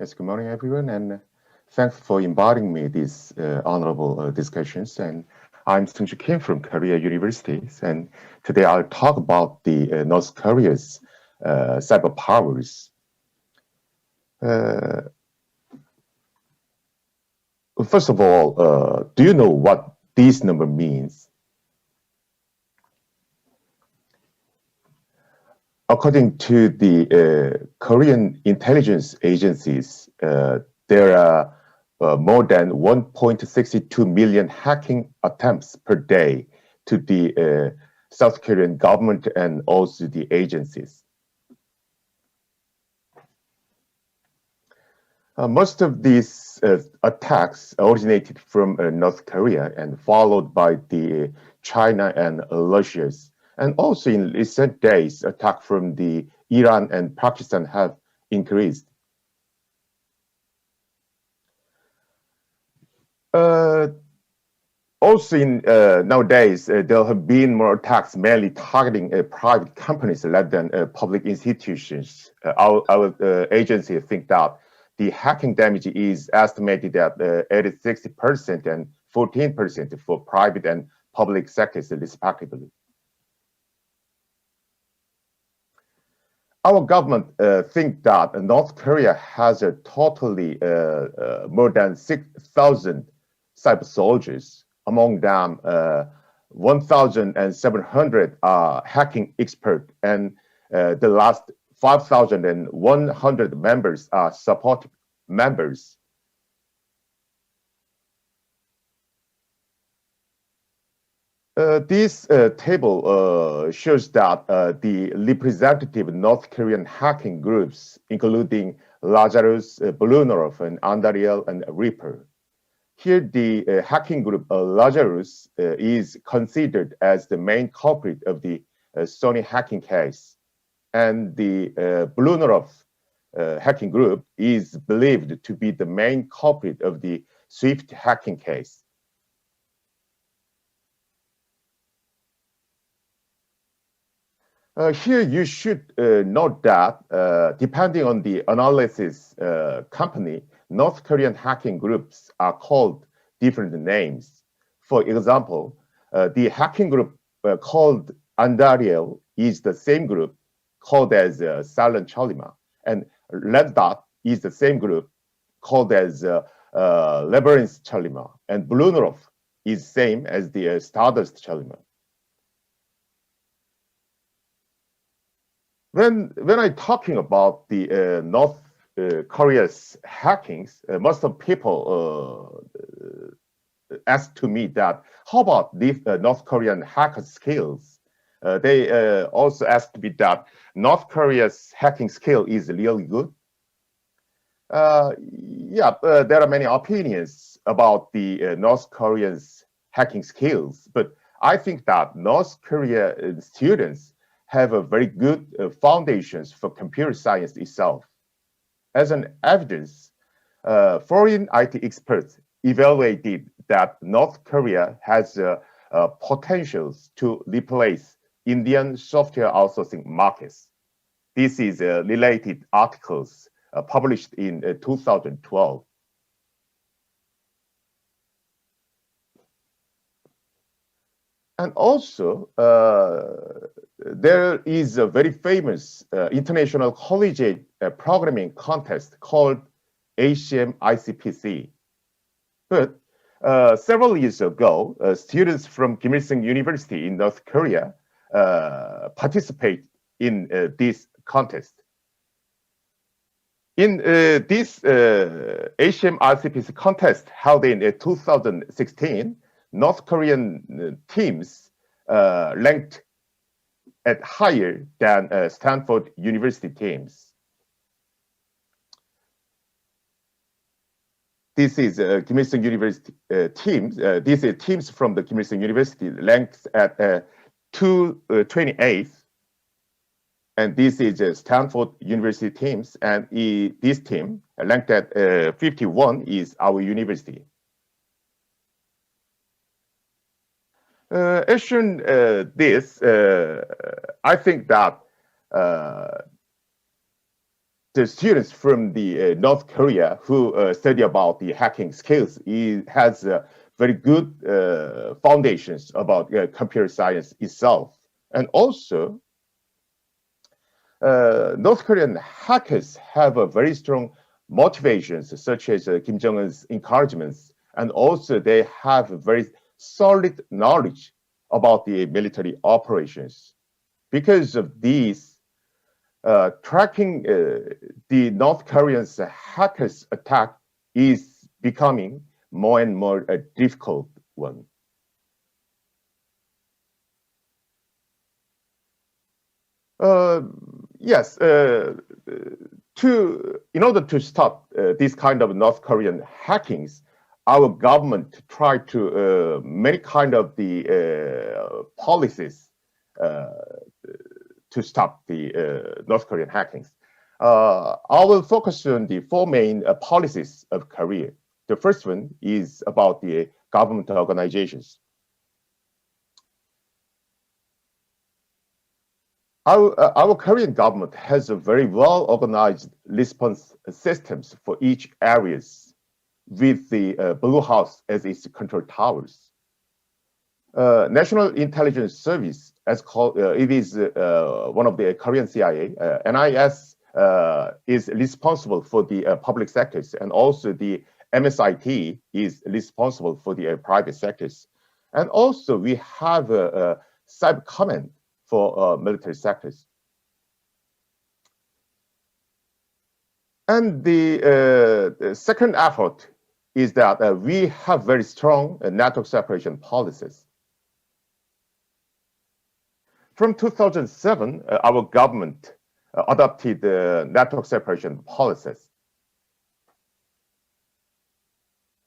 Yes, good morning, everyone, and thanks for inviting me these honorable discussions. And I'm Seungjoo Kim from Korea University, and today I'll talk about the North Korea's cyber powers. First of all, do you know what this number means? According to the Korean intelligence agencies, there are more than 1.62 million hacking attempts per day to the South Korean government and also the agencies. Most of these attacks originated from North Korea and followed by the China and Russia's. And also in recent days, attacks from the Iran and Pakistan have increased. Also in nowadays, there have been more attacks mainly targeting private companies rather than public institutions. Our agency think that the hacking damage is estimated at 60% and 14% for private and public sectors respectively. Our government think that North Korea has a totally more than 6,000 cyber soldiers. Among them, 1,700 are hacking experts, and the last 5,100 members are support members. This table shows that the representative North Korean hacking groups, including Lazarus, Blunov, and Andariel, and Reaper. Here, the hacking group Lazarus is considered as the main culprit of the Sony hacking case, and the Blunov hacking group is believed to be the main culprit of the Swift hacking case. Here you should note that depending on the analysis company, North Korean hacking groups are called different names. For example, the hacking group called Andariel is the same group called as Silent Cholima, and Red Dot is the same group called as Labyrinth Cholima, and Blunov is same as the Stardust Cholima. When I'm talking about the North Korea's hackings, most of people ask to me that, how about these North Korean hacker skills? They also asked me that North Korea's hacking skill is really good. There are many opinions about the North Koreans' hacking skills, but I think that North Korea students have a very good foundations for computer science itself. As an evidence, foreign IT experts evaluated that North Korea has potentials to replace Indian software outsourcing markets. This is related articles published in 2012. And also, there is a very famous international collegiate programming contest called ACM ICPC. But several years ago, students from Kim Il-sung University in North Korea participate in this contest. In this ACM ICPC contest held in 2016, North Korean teams ranked at higher than Stanford University teams. This is Kim Il-sung University teams. These are teams from the Kim Il-sung University ranked at 228th, and this is Stanford University teams, and this team ranked at 51 is our university. As shown this, I think that the students from the North Korea who study about the hacking skills has very good foundations about computer science itself. And also, North Korean hackers have a very strong motivations, such as Kim Jong-un's encouragements, and also they have very solid knowledge about the military operations. Because of these, tracking the North Koreans' hackers' attack is becoming more and more a difficult one. Yes, in order to stop this kind of North Korean hackings, our government tried to many kind of the policies to stop the North Korean hackings. I will focus on the four main policies of Korea. The first one is about the government organizations. Our Korean government has a very well-organized response systems for each areas, with the Blue House as its control towers. National Intelligence Service, as called, it is one of the Korean CIA. NIS is responsible for the public sectors, and also the MSIT is responsible for the private sectors. And also we have a Cyber Command for military sectors. And the second effort is that we have very strong network separation policies. From 2007, our government adopted the network separation policies.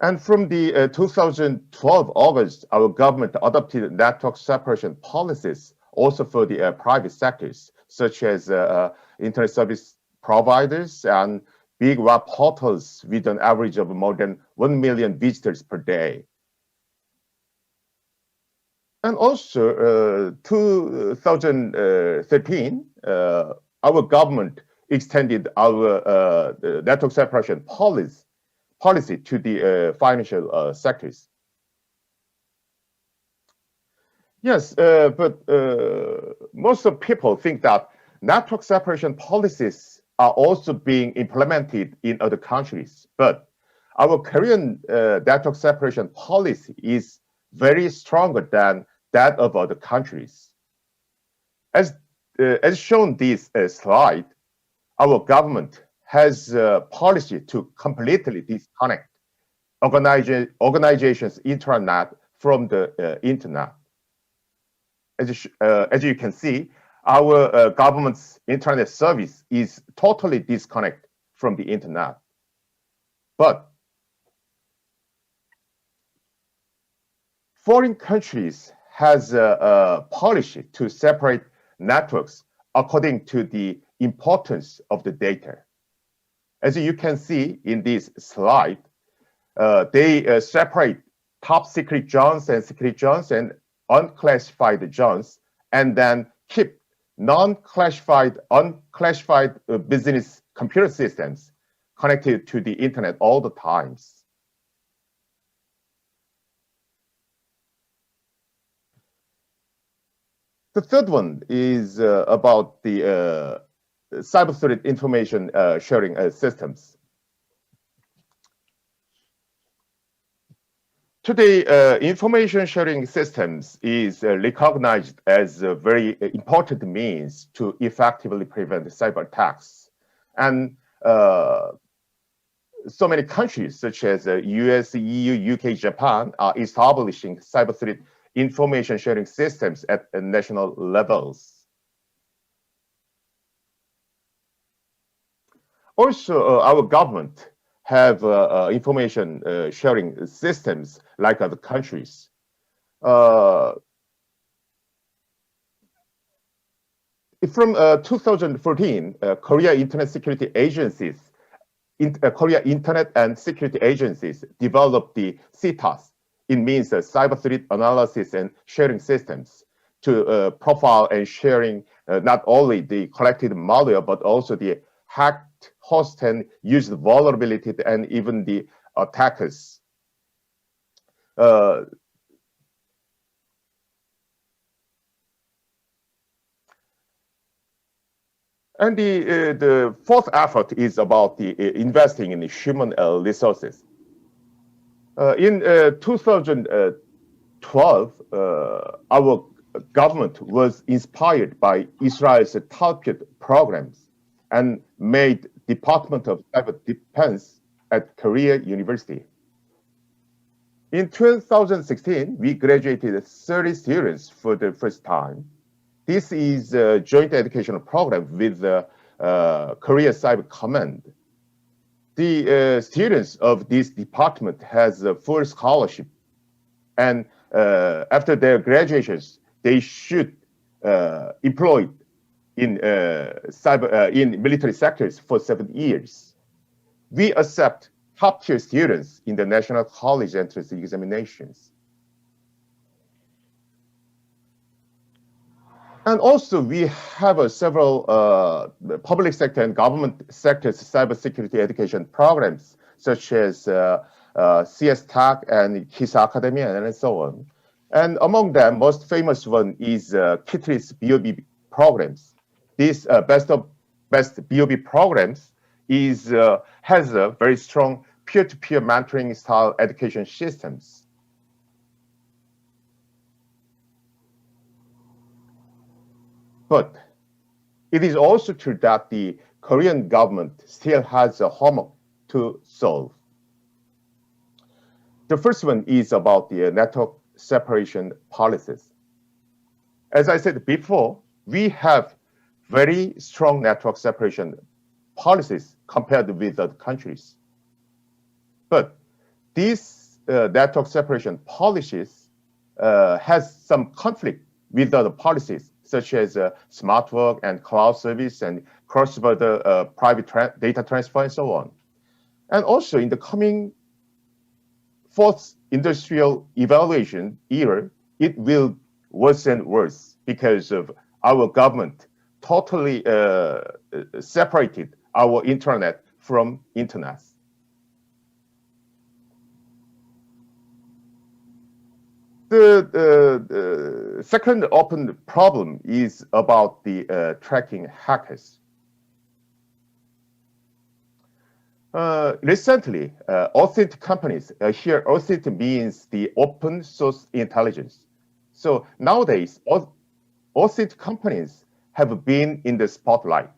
And from the 2012 August, our government adopted network separation policies also for the private sectors, such as internet service providers and big web portals with an average of more than 1 million visitors per day. And also, 2013, our government extended our network separation policy to the financial sectors. Yes, but most of people think that network separation policies are also being implemented in other countries. But our Korean network separation policy is very stronger than that of other countries. As shown this slide, our government has a policy to completely disconnect organizations' intranet from the internet. As you can see, our government's internet service is totally disconnected from the internet. But foreign countries has a policy to separate networks according to the importance of the data. As you can see in this slide, they separate top secret zones and secret zones and unclassified zones, and then keep non-classified, unclassified business computer systems connected to the internet all the times. The third one is about the cybersecurity information sharing systems. Today, information sharing systems is recognized as a very important means to effectively prevent cyber attacks. And so many countries such as US, EU, UK, Japan are establishing cybersecurity information sharing systems at national levels. Also, our government have information sharing systems like other countries. From 2014, Korea Internet Security Agencies, Korea Internet and Security Agencies developed the CITAS. It means cyber threat analysis and sharing systems to profile and sharing not only the collected malware, but also the hacked host and use the vulnerability and even the attackers. And the fourth effort is about the investing in the human resources. In 2012, our government was inspired by Israel's Talpit programs and made Department of Cyber Defense at Korea University. In 2016, we graduated 30 students for the first time. This is a joint educational program with the Korea Cyber Command. The students of this department has a full scholarship, and after their graduations, they should employed in in military sectors for 7 years. We accept top-tier students in the national college entrance examinations. And also, we have several public sector and government sectors cybersecurity education programs, such as CS Tech and KIC Academia and so on. And among them, most famous one is KITRI's BOB programs. This best BOB programs has a very strong peer-to-peer mentoring style education systems. But it is also true that the Korean government still has a homework to solve. The first one is about the network separation policies. As I said before, we have very strong network separation policies compared with other countries. But these network separation policies has some conflict with other policies, such as smart work and cloud service and cross-border private data transfer and so on. And also in the coming fourth industrial evaluation era, it will worsen worse because of our government totally separated our internet from internet. The second open problem is about the tracking hackers. Recently, authentic companies, here authentic means the open source intelligence. So nowadays, authentic companies have been in the spotlight.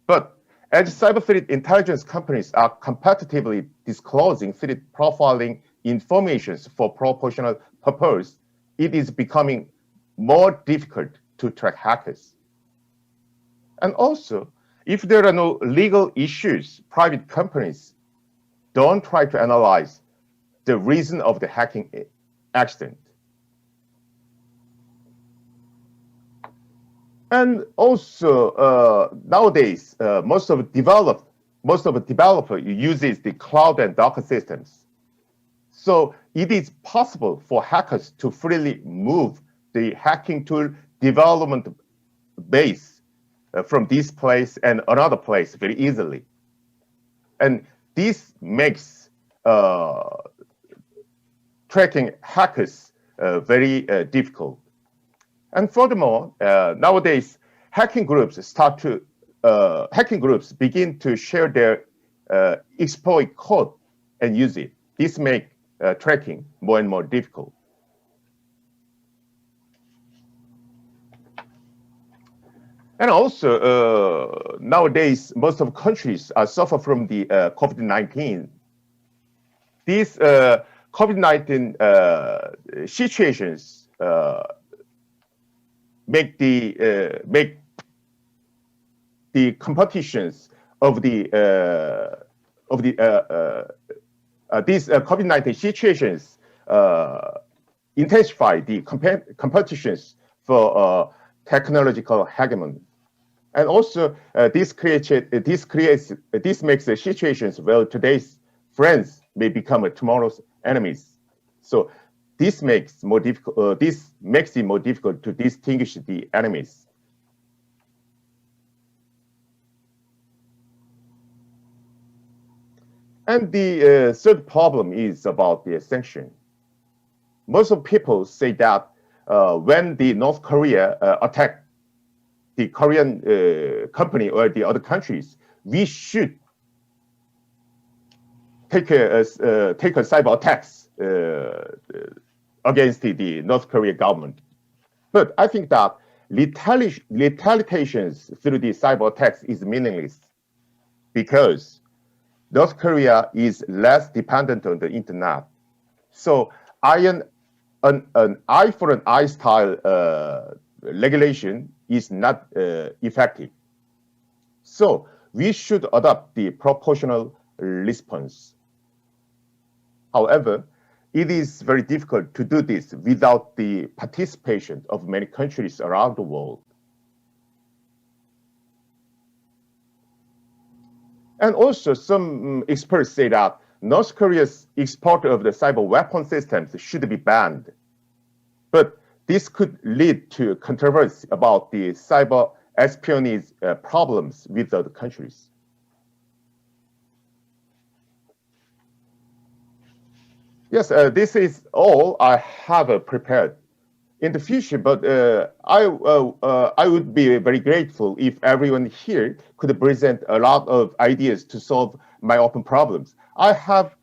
But as cyber threat intelligence companies are competitively disclosing threat profiling information for proportional purpose, it is becoming more difficult to track hackers. And also, if there are no legal issues, private companies don't try to analyze the reason of the hacking accident. And also, nowadays, most of the developer uses the cloud and Docker systems. So it is possible for hackers to freely move the hacking tool development base from this place and another place very easily. And this makes tracking hackers very difficult. And furthermore, nowadays, hacking groups begin to share their exploit code and use it. This makes tracking more and more difficult. And also, nowadays, most of countries suffer from the COVID-19. These COVID-19 situations make the competitions of these COVID-19 situations intensify the competitions for technological hegemony. And also, this makes the situations where today's friends may become tomorrow's enemies. So this makes it more difficult to distinguish the enemies. And the third problem is about the sanction. Most of people say that when the North Korea attack the Korean company or the other countries, we should take a cyber attacks against the North Korea government. But I think that retaliations through the cyber attacks is meaningless because North Korea is less dependent on the internet. So an eye for an eye style regulation is not effective. So we should adopt the proportional response. However, it is very difficult to do this without the participation of many countries around the world. And also, some experts say that North Korea's export of the cyber weapon systems should be banned. But this could lead to controversy about the cyber espionage problems with other countries. Yes, this is all I have prepared in the future, but I would be very grateful if everyone here could present a lot of ideas to solve my open problems. I have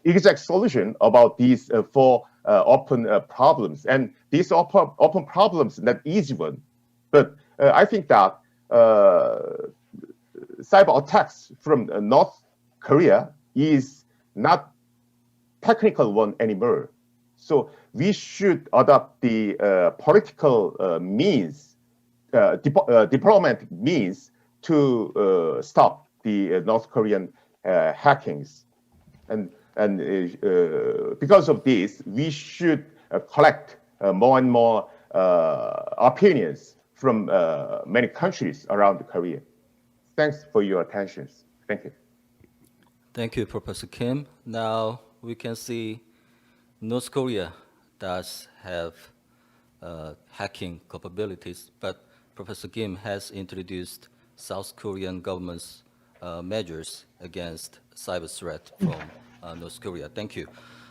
exact solution about these four open problems, and these open problems not easy one, but I think that cyber attacks from North Korea is not technical one anymore. So we should adopt the political means, diplomatic means to stop the North Korean hackings. And because of this, we should collect more and more opinions from many countries around Korea. Thanks for your attention. Thank you. Thank you, Professor Kim. Now we can see North Korea does have hacking capabilities, but Professor Kim has introduced South Korean government's measures against cyber threat from North Korea. Thank you.